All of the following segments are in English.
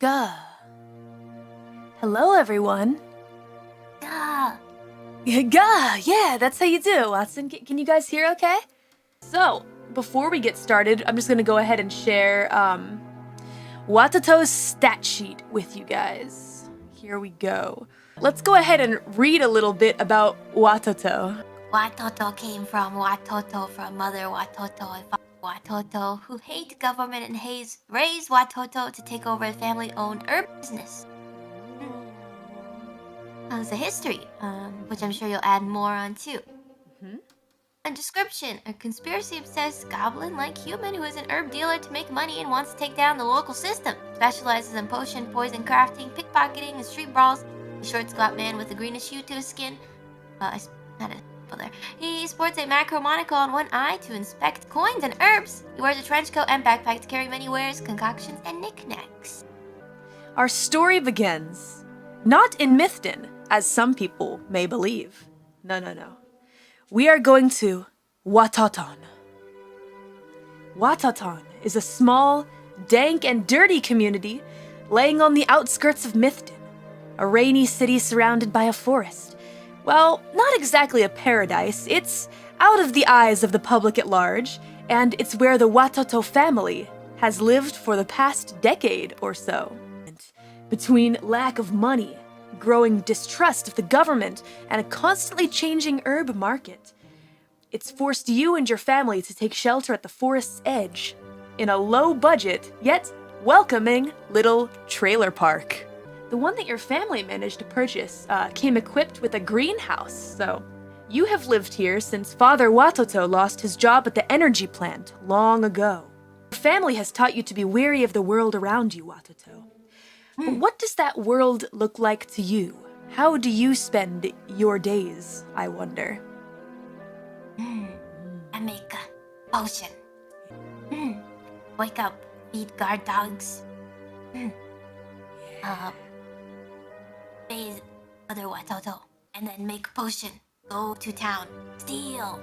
Gah. Hello, everyone. Gah. Gah, yeah, that's how you do, Watson. Can you guys hear okay? So, before we get started, I'm just gonna go ahead and share Watoto's stat sheet with you guys. Here we go. Let's go ahead and read a little bit about Watoto. Watoto came from Watoto, from Mother Watoto and Father Watoto, who hate government and raised Watoto to take over a family-owned herb business. That's a history, which I'm sure you'll add more on too. A description: a conspiracy-obsessed goblin-like human who is an herb dealer to make money and wants to take down the local system. Specializes in potion, poison crafting, pickpocketing, and street brawls. A short, squat man with a greenish hue to his skin. Not a people there. He sports a macro monocle on one eye to inspect coins and herbs. He wears a trench coat and backpack to carry many wares, concoctions, and knickknacks. Our story begins not in Mythden, as some people may believe. No. We are going to Watoton. Watoton is a small, dank, and dirty community laying on the outskirts of Mythden, a rainy city surrounded by a forest. Well, not exactly a paradise. It's out of the eyes of the public at large, and it's where the Watoto family has lived for the past decade or so. Between lack of money, growing distrust of the government, and a constantly changing herb market, it's forced you and your family to take shelter at the forest's edge in a low-budget, yet welcoming little trailer park. The one that your family managed to purchase came equipped with a greenhouse, so you have lived here since Father Watoto lost his job at the energy plant long ago. Your family has taught you to be wary of the world around you, Watoto. But what does that world look like to you? How do you spend your days, I wonder? I make a potion. Wake up, feed guard dogs. Bathe Mother Watoto, and then make potion. Go to town, steal.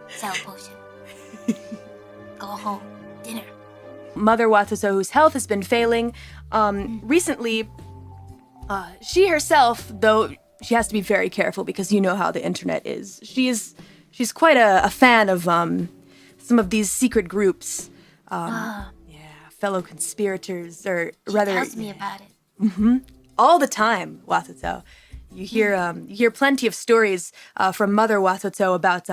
Sell potion. Go home, dinner. Mother Watoto, whose health has been failing, recently, she herself, though she has to be very careful because you know how the internet is, she's quite a fan of some of these secret groups. Fellow conspirators, or rather... She tells me about it. All the time, Watoto. You hear plenty of stories from Mother Watoto about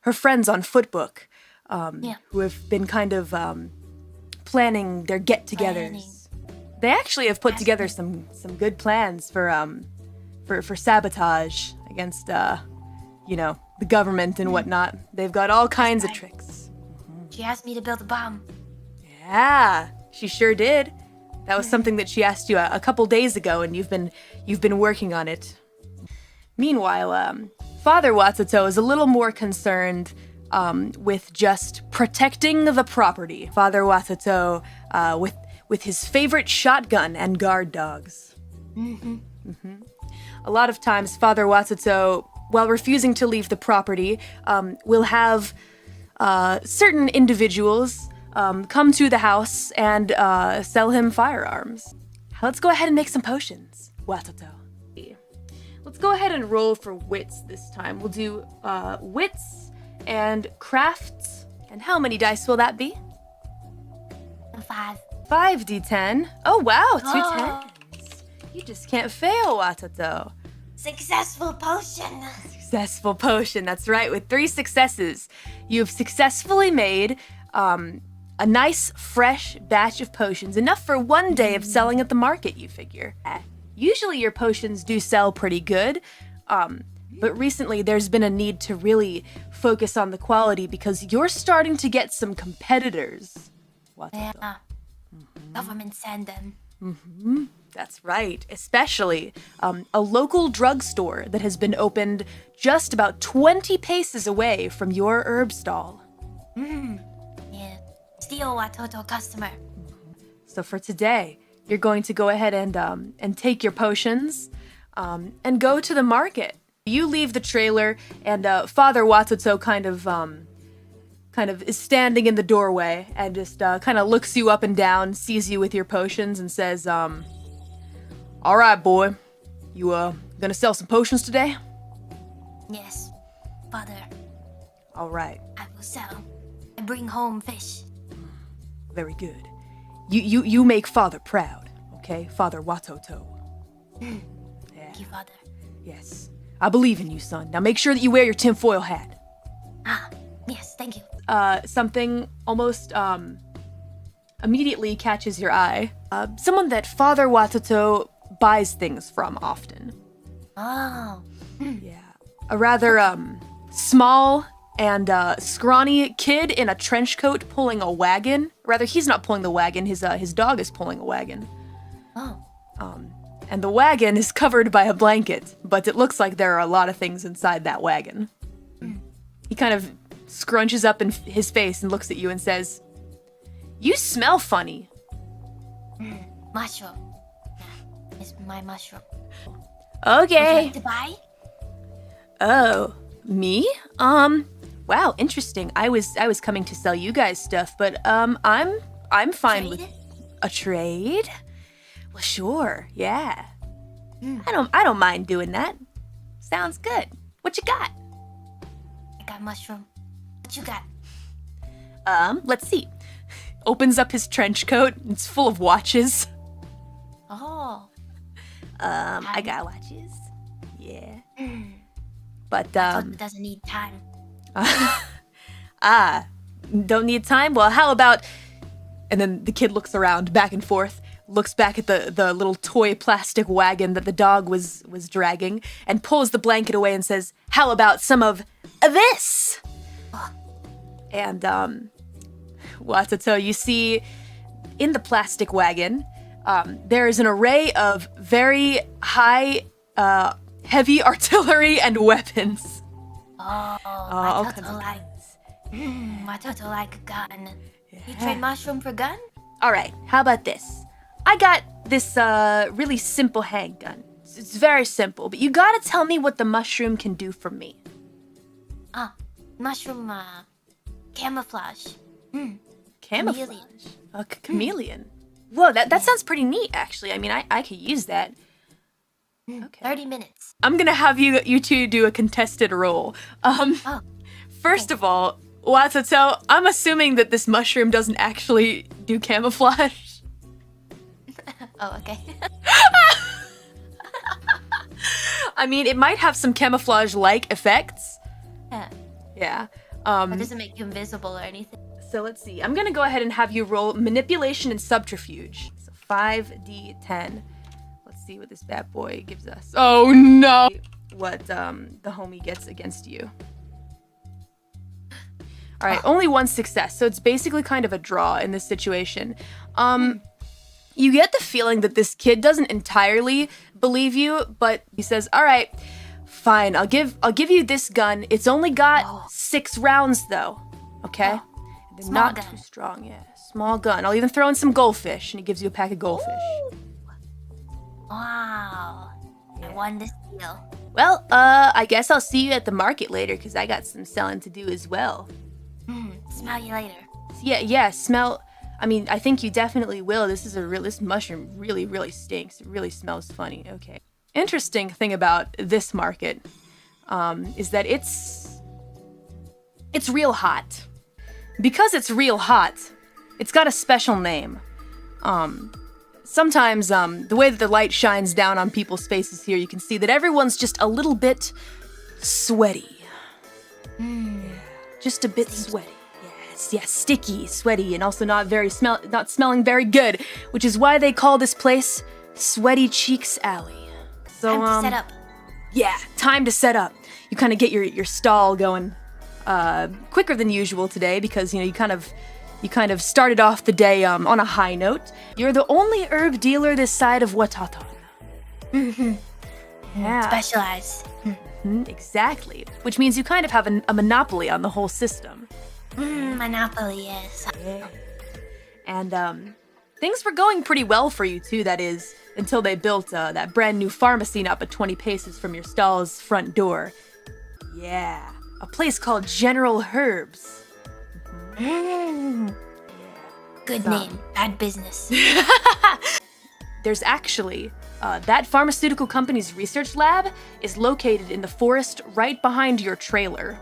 her friends on Footbook, who have been kind of planning their get-togethers. They actually have put together some good plans for sabotage against the government and whatnot. They've got all kinds of tricks. She asked me to build a bomb. Yeah, she sure did. That was something that she asked you a couple days ago, and you've been working on it. Meanwhile, Father Watoto is a little more concerned with just protecting the property. Father Watoto, with his favorite shotgun and guard dogs. A lot of times, Father Watoto, while refusing to leave the property, will have certain individuals come to the house and sell him firearms. Let's go ahead and make some potions, Watoto. Let's go ahead and roll for wits this time. We'll do wits and crafts. And how many dice will that be? 5. 5d10. Oh wow, 2 10s. You just can't fail, Watoto. Successful potion. Successful potion, that's right. With 3 successes, you've successfully made a nice, fresh batch of potions, enough for one day of selling at the market, you figure. Usually your potions do sell pretty good, but recently there's been a need to really focus on the quality because you're starting to get some competitors. Watoto. Yeah. Government send them. That's right, especially a local drugstore that has been opened just about 20 paces away from your herb stall. Yeah. Steal Watoto customer. So for today, you're going to go ahead and take your potions and go to the market. You leave the trailer, and Father Watoto kind of kind of is standing in the doorway and just kind of looks you up and down, sees you with your potions, and says, all right, boy, you gonna sell some potions today? Yes, father. All right. I will sell. I bring home fish. Very good. You make father proud, okay? Father Watoto. Yeah. Thank you, father. Yes. I believe in you, son. Now make sure that you wear your tinfoil hat. Ah, yes, thank you. Something almost, immediately catches your eye. Someone that Father Watoto buys things from often. Oh. Yeah. A rather, small and, scrawny kid in a trench coat pulling a wagon. Rather, he's not pulling the wagon, his dog is pulling a wagon. Oh. And the wagon is covered by a blanket, but it looks like there are a lot of things inside that wagon. He kind of scrunches up in his face and looks at you and says, "You smell funny." Mushroom. Yeah, it's my mushroom. Okay. Would you like to buy? Oh, me? Wow, interesting. I was coming to sell you guys stuff, but I'm fine with a trade. Well, sure, yeah. I don't mind doing that. Sounds good. What you got? I got mushroom. What you got? Let's see. Opens up his trench coat. It's full of watches. Oh. I got watches. Yeah. But It doesn't need time. Don't need time? Well, how about... And then the kid looks around, back and forth, looks back at the little toy plastic wagon that the dog was dragging, and pulls the blanket away and says, "How about some of this?" And, Watoto, you see, in the plastic wagon, there is an array of very high, heavy artillery and weapons. Oh, all kinds Watoto of like... Watoto like a gun. You Yeah. trade mushroom for gun? All right, how about this? I got this really simple handgun. It's very simple, but you gotta tell me what the mushroom can do for me. Mushroom, camouflage. Camouflage? Chameleon. A chameleon. Whoa, that sounds pretty neat, actually. I mean, I could use that. Okay. 30 minutes. I'm gonna have you two do a contested roll. First of all, Watoto, I'm assuming that this mushroom doesn't actually do camouflage. Oh, okay. I mean, it might have some camouflage-like effects. Yeah. Yeah. It doesn't make you invisible or anything. So let's see. I'm gonna go ahead and have you roll manipulation and subterfuge. So 5d10. Let's see what this bad boy gives us. Oh no! What the homie gets against you. All right, only one success. So it's basically kind of a draw in this situation. You get the feeling that this kid doesn't entirely believe you, but he says, "All right, fine. I'll give you this gun. It's only got 6 rounds though. Okay? They're Small not gun. too strong, yeah. Small gun. I'll even throw in some goldfish," and he gives you a pack of goldfish. Wow. I won this deal. Well, I guess I'll see you at the market later because I got some selling to do as well. Smell you later. Yeah, smell. I mean, I think you definitely will. This mushroom really stinks. It really smells funny. Okay. Interesting thing about this market is that it's real hot. Because it's real hot, it's got a special name. Sometimes the way that the light shines down on people's faces here, you can see that everyone's just a little bit sweaty. Yeah, just a bit sweaty. Yes, sticky, sweaty, and also not smelling very good, which is why they call this place Sweaty Cheeks Alley. So Time to set up. Yeah, time to set up. You kind of get your stall going quicker than usual today because you kind of started off the day on a high note. You're the only herb dealer this side of Watoto. Yeah. Specialize. Exactly. Which means you kind of have a monopoly on the whole system. Monopoly, yes. Yeah. And things were going pretty well for you too, that is, until they built that brand new pharmacy up at 20 paces from your stall's front door. Yeah, a place called General Herbs. Good name, bad business. There's actually, that pharmaceutical company's research lab is located in the forest right behind your trailer.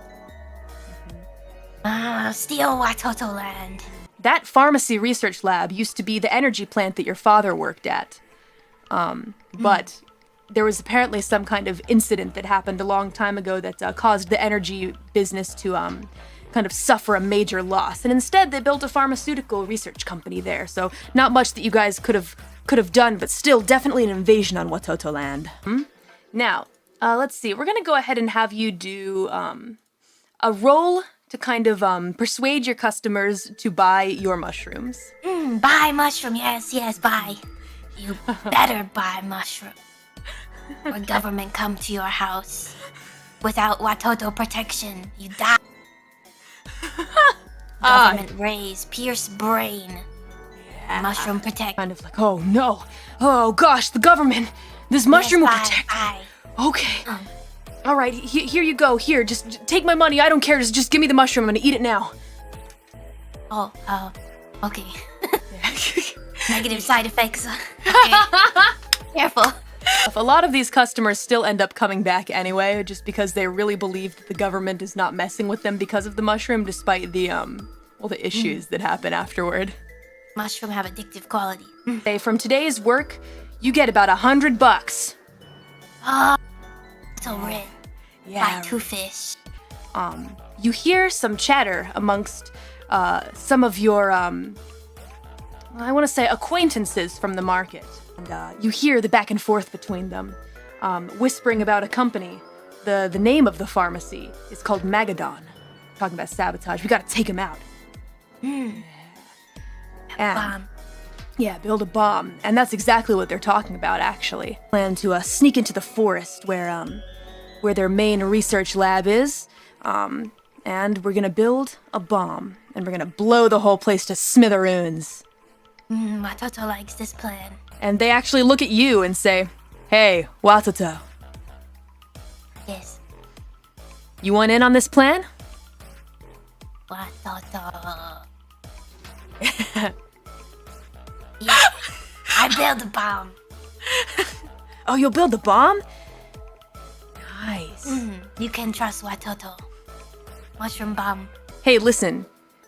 Steal Watoto land. That pharmacy research lab used to be the energy plant that your father worked at. But there was apparently some kind of incident that happened a long time ago that caused the energy business to kind of suffer a major loss. And instead, they built a pharmaceutical research company there. So not much that you guys could have done, but still definitely an invasion on Watoto land. Now, let's see. We're gonna go ahead and have you do a roll to kind of persuade your customers to buy your mushrooms. Buy mushroom, yes, buy. You better buy mushroom. Or government come to your house. Without Watoto protection, you die. Government raise, pierce brain. Mushroom protect. Kind of like, oh no. Oh gosh, the government. This mushroom will protect. Buy. Okay. All right, here you go. Here, just take my money. I don't care. Just give me the mushroom. I'm gonna eat it now. Okay. Negative side effects. Okay. Careful. A lot of these customers still end up coming back anyway, just because they really believe that the government is not messing with them because of the mushroom, despite the the issues that happen afterward. Mushroom have addictive quality. Hey, from today's work, you get about $100. So rich. Yeah. Buy 2 fish. You hear some chatter amongst some of your I want to say acquaintances from the market. And you hear the back and forth between them, whispering about a company. The name of the pharmacy is called Magadon. Talking about sabotage. We gotta take him out. Bomb. Yeah, build a bomb. And that's exactly what they're talking about, actually. Plan to sneak into the forest where their main research lab is, and we're gonna build a bomb. And we're gonna blow the whole place to smithereens. Watoto likes this plan. And they actually look at you and say, hey, Watoto, Yes. you want in on this plan? Watoto. Yeah. I build a bomb. Oh, you'll build the bomb? Nice. You can trust Watoto. Mushroom bomb. Hey, listen,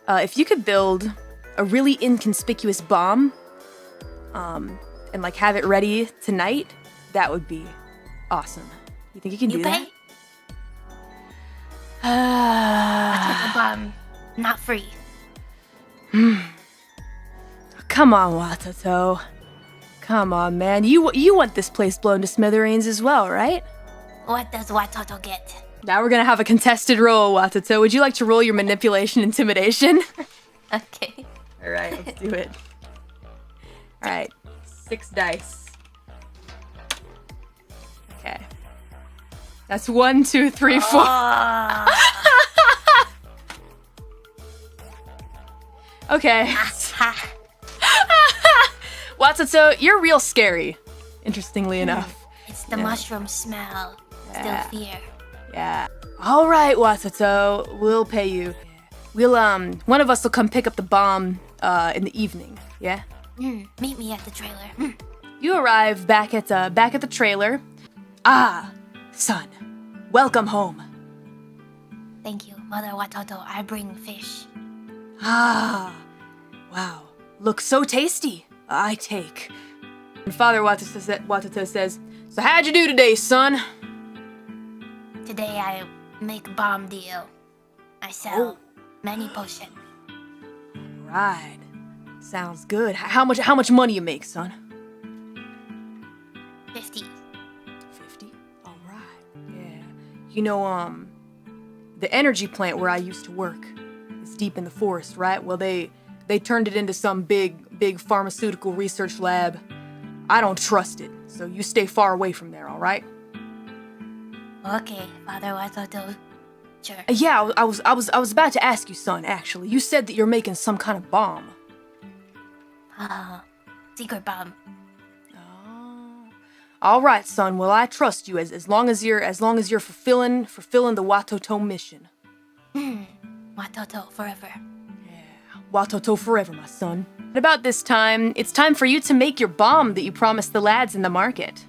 if you could build a really inconspicuous bomb, and like have it ready tonight, that would be awesome. You think you can do pay? that? Watoto bomb. Not free. Come on, Watoto. Come on, man. You want this place blown to smithereens as well, right? What does Watoto get? Now we're gonna have a contested roll, Watoto. Would you like to roll your manipulation intimidation? Okay. All right, let's do it. All right, 6 dice. Okay. That's 1, 2, 3, 4. Okay. Watoto, you're real scary, interestingly enough. It's the mushroom smell. Still fear. Yeah. All right, Watoto, we'll pay you. We'll, one of us will come pick up the bomb, in the evening, yeah? Meet me at the trailer. You arrive back at the trailer. Ah, son, welcome home. Thank you, Mother Watoto. I bring fish. Ah, wow, looks so tasty. I take. And Father Watoto says, so how'd you do today, son? Today I make a bomb deal. I sell many potions. Right, sounds good. How much money you make, son? 50. 50? All right, yeah. You know, the energy plant where I used to work is deep in the forest, right? Well, they turned it into some big pharmaceutical research lab. I don't trust it, so you stay far away from there, all right? Okay, Father Watoto. Sure. Yeah, I was about to ask you, son, actually. You said that you're making some kind of bomb. Secret bomb. Oh. All right, son. Well, I trust you as long as you're fulfilling the Watoto mission. Watoto forever. Yeah. Watoto forever, my son. At about this time, it's time for you to make your bomb that you promised the lads in the market.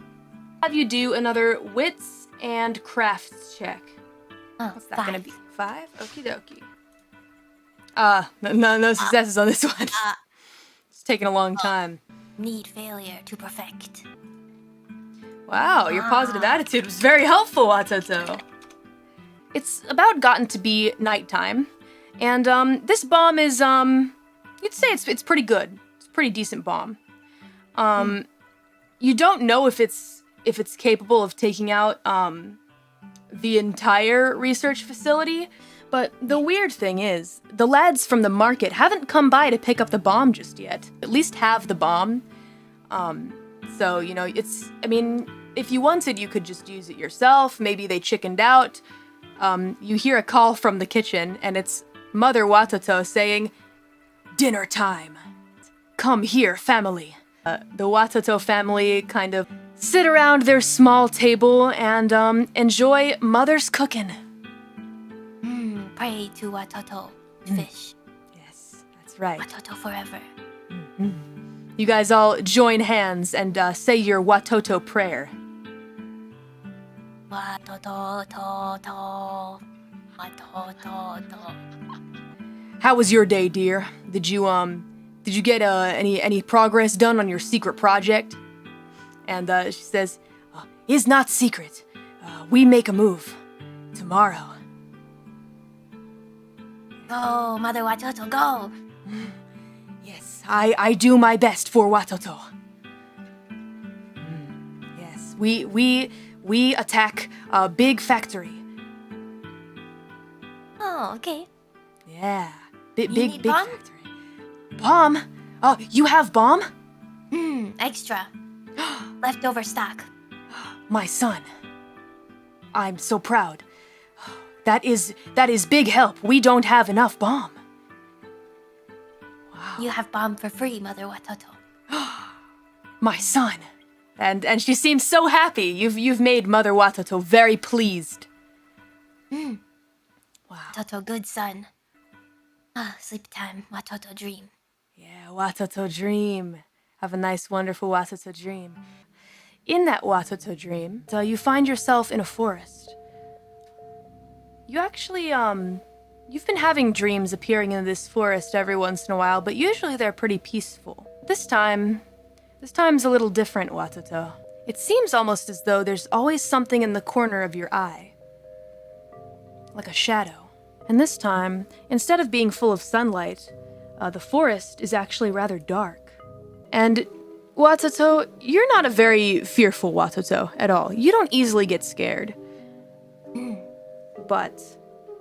Have you do another wits and crafts check. What's that gonna be? 5? Okie dokie. No successes on this one. It's taking a long time. Need failure to perfect. Wow, your positive attitude was very helpful, Watoto. It's about gotten to be nighttime, and this bomb is you'd say it's pretty good. It's a pretty decent bomb. You don't know if it's capable of taking out the entire research facility, but the weird thing is, the lads from the market haven't come by to pick up the bomb just yet. At least have the bomb. So, you know, I mean, if you wanted, you could just use it yourself. Maybe they chickened out. You hear a call from the kitchen, and it's Mother Watoto saying, "Dinner time. Come here, family." The Watoto family kind of sit around their small table and enjoy Mother's cooking. Pray to Watoto, fish. Yes, that's right. Watoto forever. You guys all join hands and say your Watoto prayer. Watoto to. Watoto to. How was your day, dear? Did you get any progress done on your secret project? And she says, "Is not secret. We make a move tomorrow." Go, Mother Watoto, go. Yes, I do my best for Watoto. Yes, we attack a big factory. Oh, okay. Yeah, You big need bomb? factory. Bomb? Oh, you have bomb? Extra. Leftover stock. My son. I'm so proud. That is big help. We don't have enough bomb. Wow. You have bomb for free, Mother Watoto. My son. And she seems so happy. You've made Mother Watoto very pleased. Wow. Watoto, good son. Sleep time. Watoto dream. Yeah, Watoto dream. Have a nice, wonderful Watoto dream. In that Watoto dream, you find yourself in a forest. You actually, you've been having dreams appearing in this forest every once in a while, but usually they're pretty peaceful. This time's a little different, Watoto. It seems almost as though there's always something in the corner of your eye. Like a shadow. And this time, instead of being full of sunlight, the forest is actually rather dark. And Watoto, you're not a very fearful Watoto at all. You don't easily get scared. But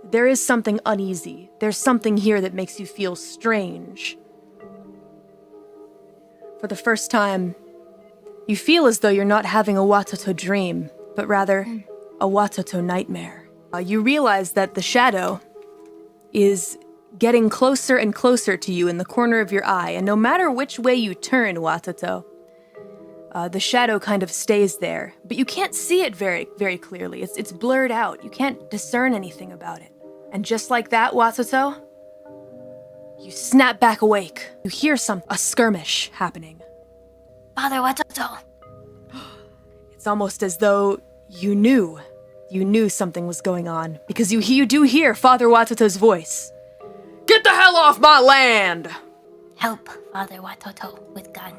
there is something uneasy. There's something here that makes you feel strange. For the first time, you feel as though you're not having a Watoto dream, but rather a Watoto nightmare. You realize that the shadow is getting closer and closer to you in the corner of your eye, and no matter which way you turn, Watoto, the shadow kind of stays there, but you can't see it very, very clearly. It's blurred out. You can't discern anything about it. And just like that, Watoto, you snap back awake. You hear a skirmish happening. Father Watoto. It's almost as though you knew something was going on, because you do hear Father Watoto's voice. "Get the hell off my land!" Help Father Watoto with gun.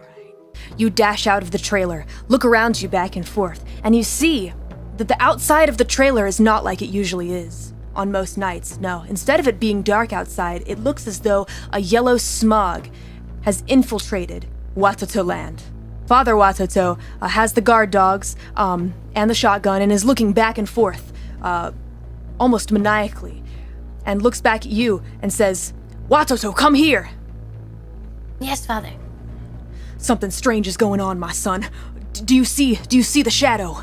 You dash out of the trailer, look around you back and forth, and you see that the outside of the trailer is not like it usually is. On most nights, no. Instead of it being dark outside, it looks as though a yellow smog has infiltrated Watoto land. Father Watoto has the guard dogs and the shotgun and is looking back and forth, almost maniacally, and looks back at you and says, "Watoto, come here!" Yes, Father. "Something strange is going on, my son. Do you see the shadow?"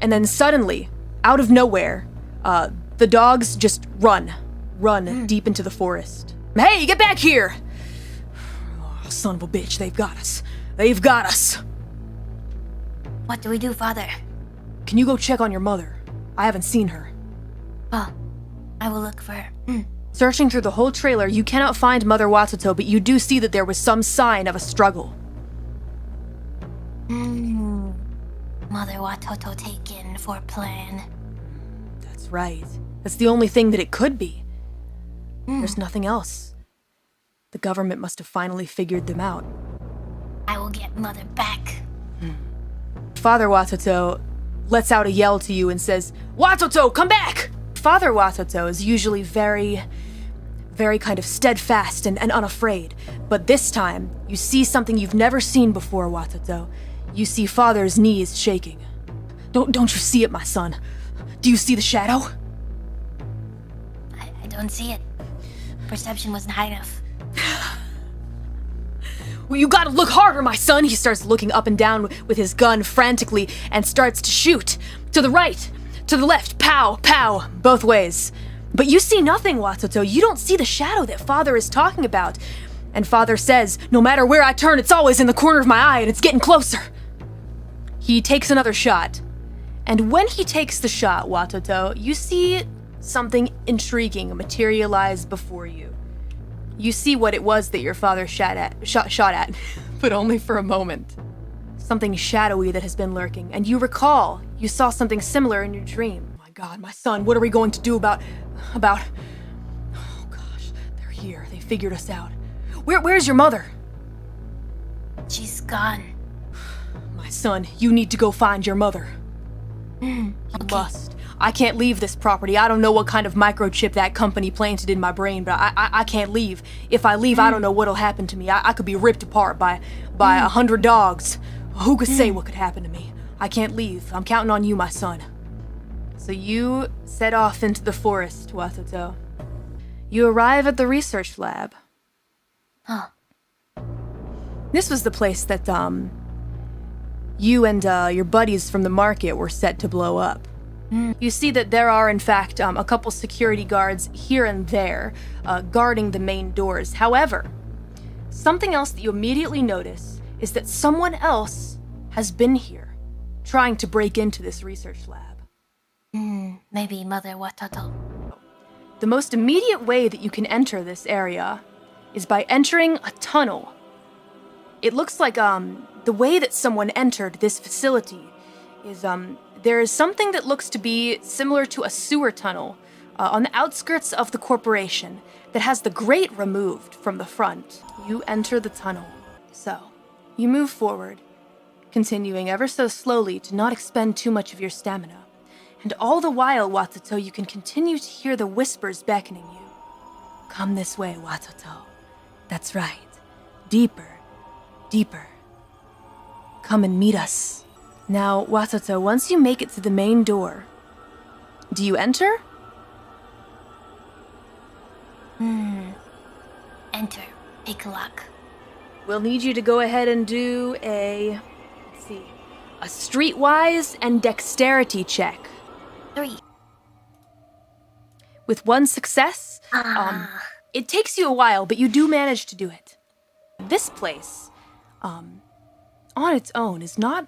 And then suddenly, out of nowhere, the dogs just run deep into the forest. "Hey, get back here!" "Oh, son of a bitch, they've got us. They've got us." What do we do, Father? "Can you go check on your mother? I haven't seen her." Oh, I will look for her. Searching through the whole trailer, you cannot find Mother Watoto, but you do see that there was some sign of a struggle. Mother Watoto taken for plan. That's right. That's the only thing that it could be. There's nothing else. The government must have finally figured them out. I will get Mother back. Father Watoto lets out a yell to you and says, "Watoto, come back!" Father Watoto is usually very kind of steadfast and unafraid. But this time, you see something you've never seen before, Watoto. You see Father's knees shaking. Don't you see it, my son? Do you see the shadow? I don't see it. Perception wasn't high enough. Well, you gotta look harder, my son! He starts looking up and down with his gun frantically and starts to shoot. To the right, to the left, pow, pow, both ways. But you see nothing, Watoto. You don't see the shadow that Father is talking about. And Father says, no matter where I turn, it's always in the corner of my eye and it's getting closer. He takes another shot. And when he takes the shot, Watoto, you see something intriguing materialize before you. You see what it was that your father shot at, but only for a moment. Something shadowy that has been lurking, and you recall you saw something similar in your dream. Oh my God, my son, what are we going to do about... Oh gosh, they're here. They figured us out. Where's your mother? She's gone. My son, you need to go find your mother. You must. I can't leave this property. I don't know what kind of microchip that company planted in my brain, but I can't leave. If I leave, I don't know what'll happen to me. I could be ripped apart by 100 dogs. Who could say what could happen to me? I can't leave. I'm counting on you, my son. So you set off into the forest, Watoto. You arrive at the research lab. Huh. This was the place that, you and, your buddies from the market were set to blow up. You see that there are, in fact, a couple security guards here and there, guarding the main doors. However, something else that you immediately notice is that someone else has been here, trying to break into this research lab. Maybe Mother Watoto. The most immediate way that you can enter this area is by entering a tunnel. It looks like, the way that someone entered this facility is, there is something that looks to be similar to a sewer tunnel on the outskirts of the corporation that has the grate removed from the front. You enter the tunnel. So, you move forward, continuing ever so slowly to not expend too much of your stamina. And all the while, Watoto, you can continue to hear the whispers beckoning you. Come this way, Watoto. That's right. Deeper, deeper. Come and meet us. Now, Watoto, once you make it to the main door, do you enter? Enter. Pick lock. We'll need you to go ahead and do a streetwise and dexterity check. 3. With one success, it takes you a while, but you do manage to do it. This place, on its own, is not...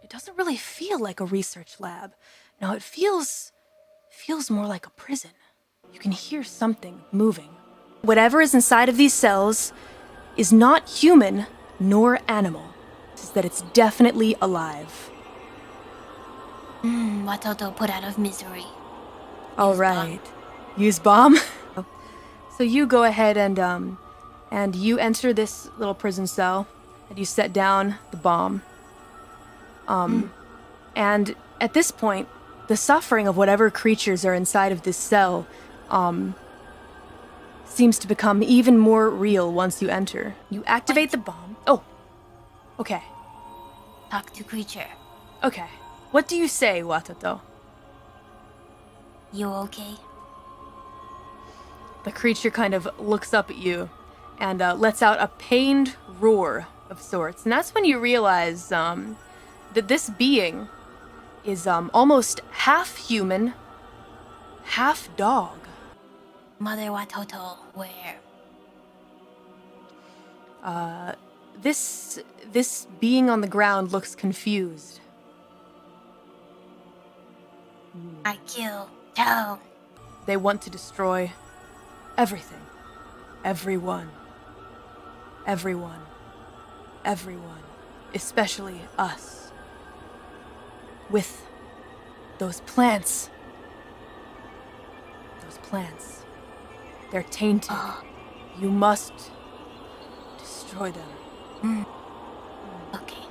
It doesn't really feel like a research lab. No, it feels more like a prison. You can hear something moving. Whatever is inside of these cells is not human nor animal. It's that it's definitely alive. Watoto put out of misery. All right. Use bomb? So you go ahead and you enter this little prison cell and you set down the bomb. And at this point, the suffering of whatever creatures are inside of this cell, seems to become even more real once you enter. You activate the bomb. Oh, okay. Talk to creature. Okay. What do you say, Watoto? You okay? The creature kind of looks up at you and lets out a pained roar of sorts. And that's when you realize that this being is almost half human, half dog. Mother Watoto, where? This being on the ground looks confused. I kill. Tell. They want to destroy. everything, everyone, especially us. With those plants, they're tainted. You must destroy them. Okay.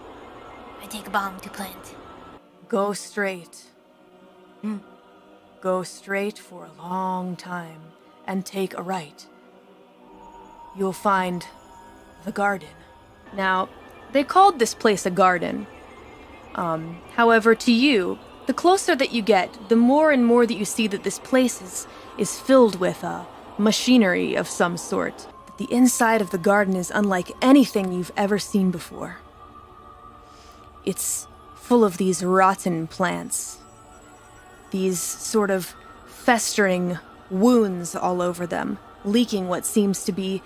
I take a bomb to plant. Go straight. Go straight for a long time and take a right. You'll find the garden. Now, they called this place a garden. However, to you, the closer that you get, the more and more that you see that this place is filled with machinery of some sort. But the inside of the garden is unlike anything you've ever seen before. It's full of these rotten plants. These sort of festering wounds all over them, leaking what seems to be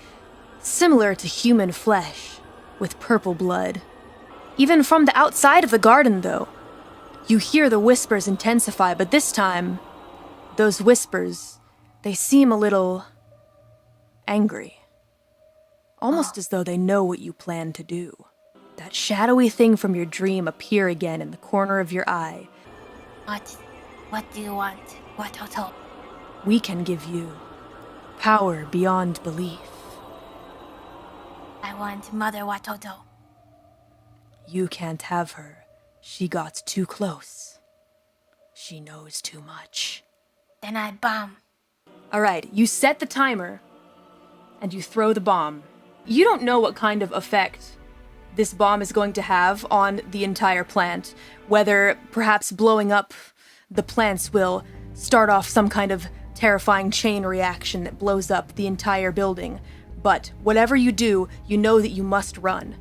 similar to human flesh, with purple blood. Even from the outside of the garden, though, you hear the whispers intensify, but this time, those whispers, they seem a little angry. Almost as though they know what you plan to do. That shadowy thing from your dream appear again in the corner of your eye. What do you want, Watoto? We can give you power beyond belief. I want Mother Watoto. You can't have her. She got too close. She knows too much. Then I bomb. Alright, you set the timer, and you throw the bomb. You don't know what kind of effect this bomb is going to have on the entire plant, whether perhaps blowing up the plants will start off some kind of terrifying chain reaction that blows up the entire building. But whatever you do, you know that you must run,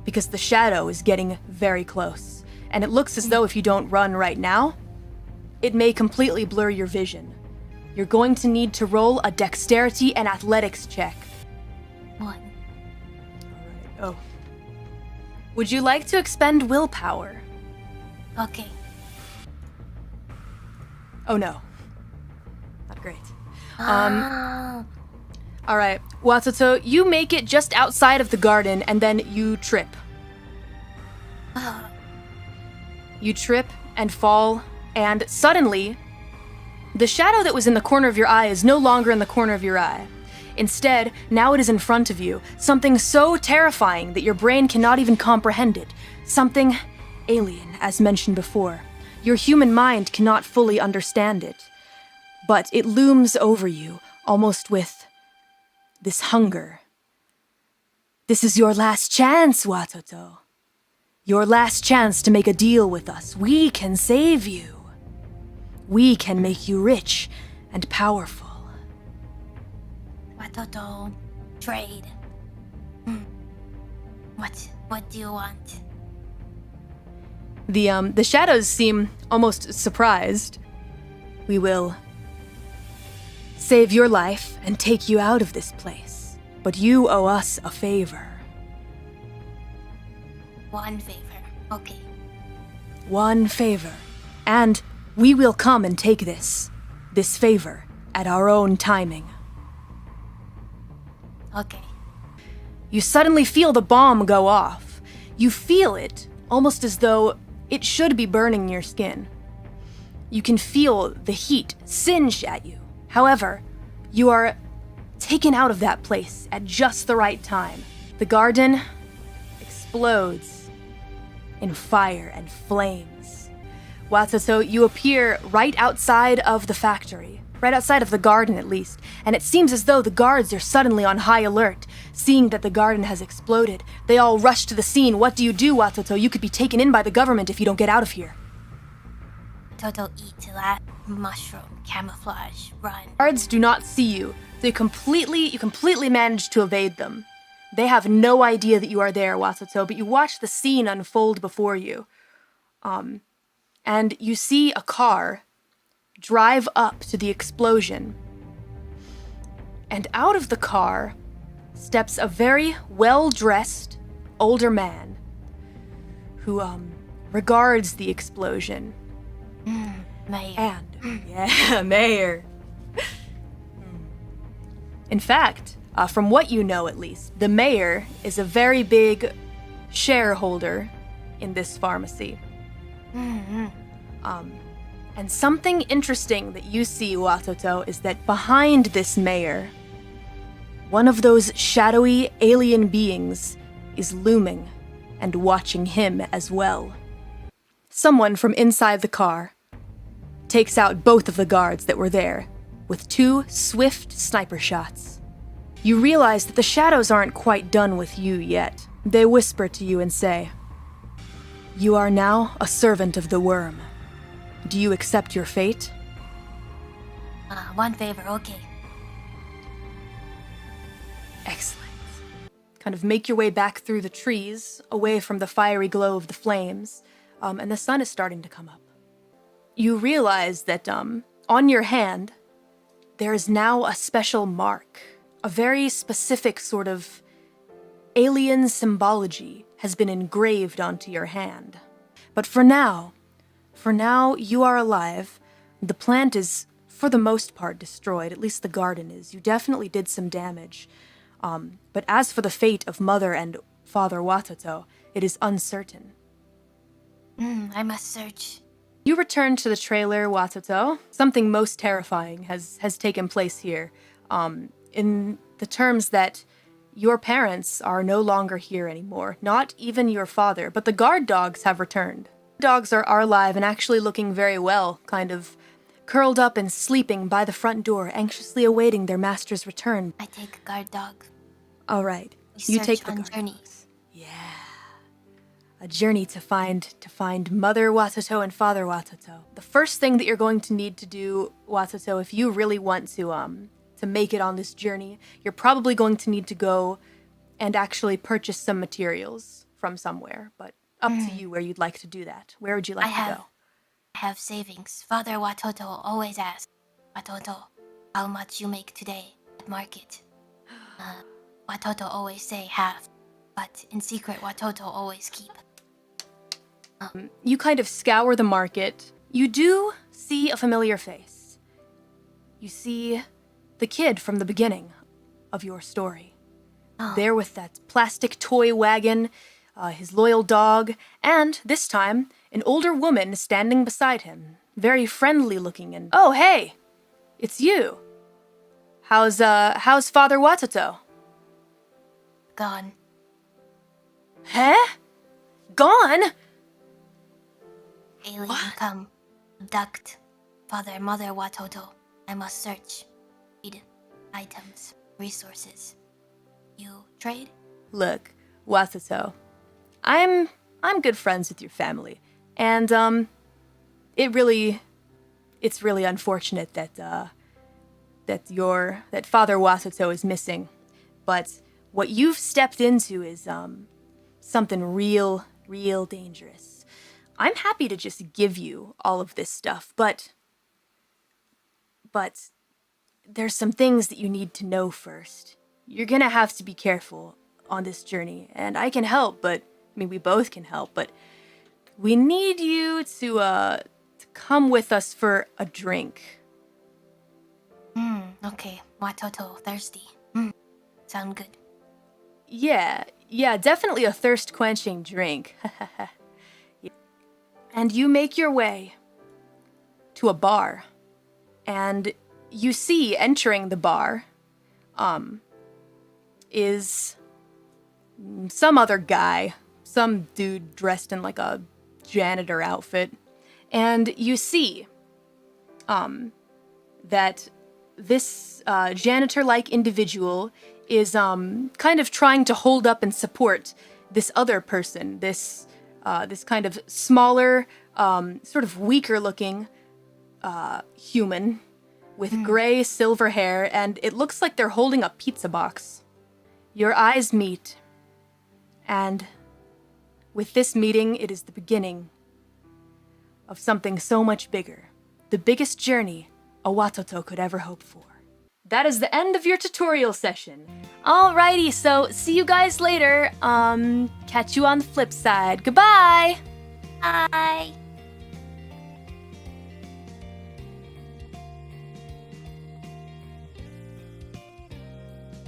because the shadow is getting very close. And it looks as though if you don't run right now, it may completely blur your vision. You're going to need to roll a dexterity and athletics check. 1. Alright, oh. Would you like to expend willpower? Okay. Oh no. Not great. Oh. Alright, Watoto, you make it just outside of the garden and then you trip. You trip and fall, and suddenly, the shadow that was in the corner of your eye is no longer in the corner of your eye. Instead, now it is in front of you, something so terrifying that your brain cannot even comprehend it. Something alien, as mentioned before. Your human mind cannot fully understand it. But it looms over you, almost with this hunger. This is your last chance, Watoto. Your last chance to make a deal with us. We can save you. We can make you rich and powerful. Watoto, trade. What do you want? The shadows seem almost surprised. We will save your life and take you out of this place. But you owe us a favor. One favor. Okay. One favor. And we will come and take this favor, at our own timing. Okay. You suddenly feel the bomb go off. You feel it, almost as though it should be burning your skin. You can feel the heat singe at you. However, you are taken out of that place at just the right time. The garden explodes in fire and flames. Watoto, you appear right outside of the factory, right outside of the garden at least, and it seems as though the guards are suddenly on high alert, seeing that the garden has exploded. They all rush to the scene. What do you do, Watoto? You could be taken in by the government if you don't get out of here. Toto eat that mushroom, camouflage, run. Guards do not see you. You completely manage to evade them. They have no idea that you are there, Watoto, but you watch the scene unfold before you. And you see a car drive up to the explosion. And out of the car steps a very well-dressed older man who regards the explosion. Mayor. And, yeah, Mayor. In fact, from what you know at least, the mayor is a very big shareholder in this pharmacy. And something interesting that you see, Watoto, is that behind this mayor, one of those shadowy alien beings is looming and watching him as well. Someone from inside the car takes out both of the guards that were there with 2 swift sniper shots. You realize that the shadows aren't quite done with you yet. They whisper to you and say, "You are now a servant of the worm. Do you accept your fate?" One favor, okay. Excellent. Kind of make your way back through the trees, away from the fiery glow of the flames, and the sun is starting to come up. You realize that on your hand, there is now a special mark. A very specific sort of alien symbology has been engraved onto your hand. But for now, you are alive. The plant is, for the most part, destroyed. At least the garden is. You definitely did some damage. But as for the fate of Mother and Father Watoto, it is uncertain. I must search. You return to the trailer, Watoto. Something most terrifying has taken place here. In the terms that your parents are no longer here anymore. Not even your father, but the guard dogs have returned. The dogs are alive and actually looking very well, kind of curled up and sleeping by the front door, anxiously awaiting their master's return. I take a guard dog. All right, We you search take the on guard journey. dogs. Yeah. A journey to find Mother Watoto and Father Watoto. The first thing that you're going to need to do, Watoto, if you really want to make it on this journey, you're probably going to need to go and actually purchase some materials from somewhere, but up to you where you'd like to do that. Where would you like to go? I have savings. Father Watoto always asks, "Watoto, how much you make today at market?" Watoto always say half, but in secret Watoto always keep. You kind of scour the market. You do see a familiar face. You see the kid from the beginning of your story. There with that plastic toy wagon, his loyal dog, and, this time, an older woman standing beside him. Very friendly looking and, "Oh, hey! It's you! How's Father Watoto?" Gone. Huh? Gone? Alien come. Abduct. Father, Mother Watoto. I must search. Feed. Items. Resources. You trade? Look, Watoto, I'm good friends with your family, and it's really unfortunate that Father Watoto is missing. But what you've stepped into is something real dangerous. I'm happy to just give you all of this stuff, but there's some things that you need to know first. You're gonna have to be careful on this journey, and I can help, we both can help, but we need you to come with us for a drink. Okay. Watoto, thirsty. Sound good. Yeah, definitely a thirst-quenching drink. And you make your way to a bar, and you see entering the bar, is some other guy, some dude dressed in like a janitor outfit, and you see, that this, janitor-like individual is, kind of trying to hold up and support this other person, this kind of smaller, sort of weaker-looking, human with gray silver hair, and it looks like they're holding a pizza box. Your eyes meet, and with this meeting, it is the beginning of something so much bigger. The biggest journey a Watoto could ever hope for. That is the end of your tutorial session. Alrighty, so see you guys later. Catch you on the flip side. Goodbye! Bye.